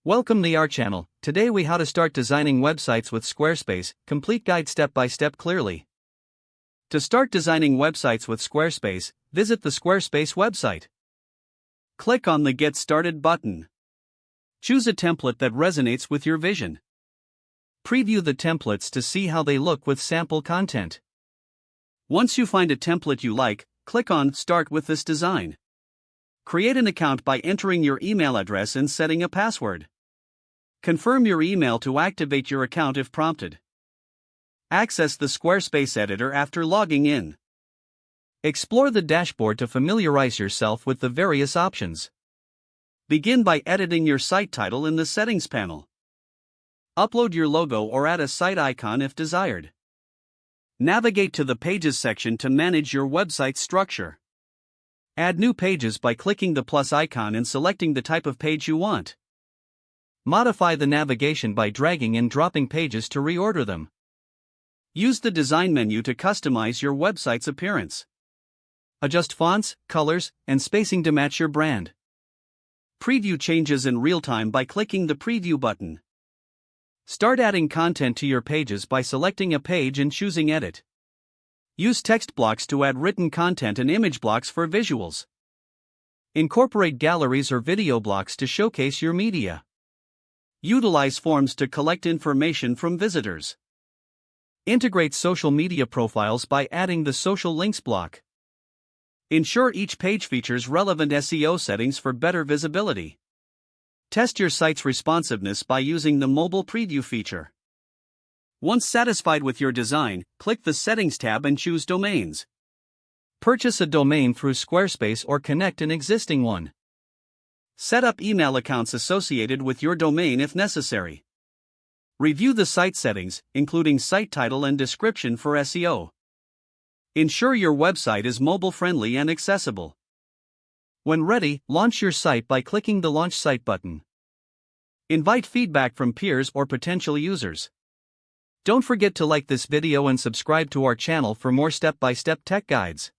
Welcome to our channel. Today we how to start designing websites with Squarespace, complete guide step by step clearly. To start designing websites with Squarespace, visit the Squarespace website. Click on the Get Started button. Choose a template that resonates with your vision. Preview the templates to see how they look with sample content. Once you find a template you like, click on Start with this design. Create an account by entering your email address and setting a password. Confirm your email to activate your account if prompted. Access the Squarespace editor after logging in. Explore the dashboard to familiarize yourself with the various options. Begin by editing your site title in the Settings panel. Upload your logo or add a site icon if desired. Navigate to the Pages section to manage your website structure. Add new pages by clicking the plus icon and selecting the type of page you want. Modify the navigation by dragging and dropping pages to reorder them. Use the design menu to customize your website's appearance. Adjust fonts, colors, and spacing to match your brand. Preview changes in real time by clicking the Preview button. Start adding content to your pages by selecting a page and choosing Edit. Use text blocks to add written content and image blocks for visuals. Incorporate galleries or video blocks to showcase your media. Utilize forms to collect information from visitors. Integrate social media profiles by adding the social links block. Ensure each page features relevant SEO settings for better visibility. Test your site's responsiveness by using the mobile preview feature. Once satisfied with your design, click the Settings tab and choose Domains. Purchase a domain through Squarespace or connect an existing one. Set up email accounts associated with your domain if necessary. Review the site settings, including site title and description for SEO. Ensure your website is mobile-friendly and accessible. When ready, launch your site by clicking the Launch Site button. Invite feedback from peers or potential users. Don't forget to like this video and subscribe to our channel for more step-by-step tech guides.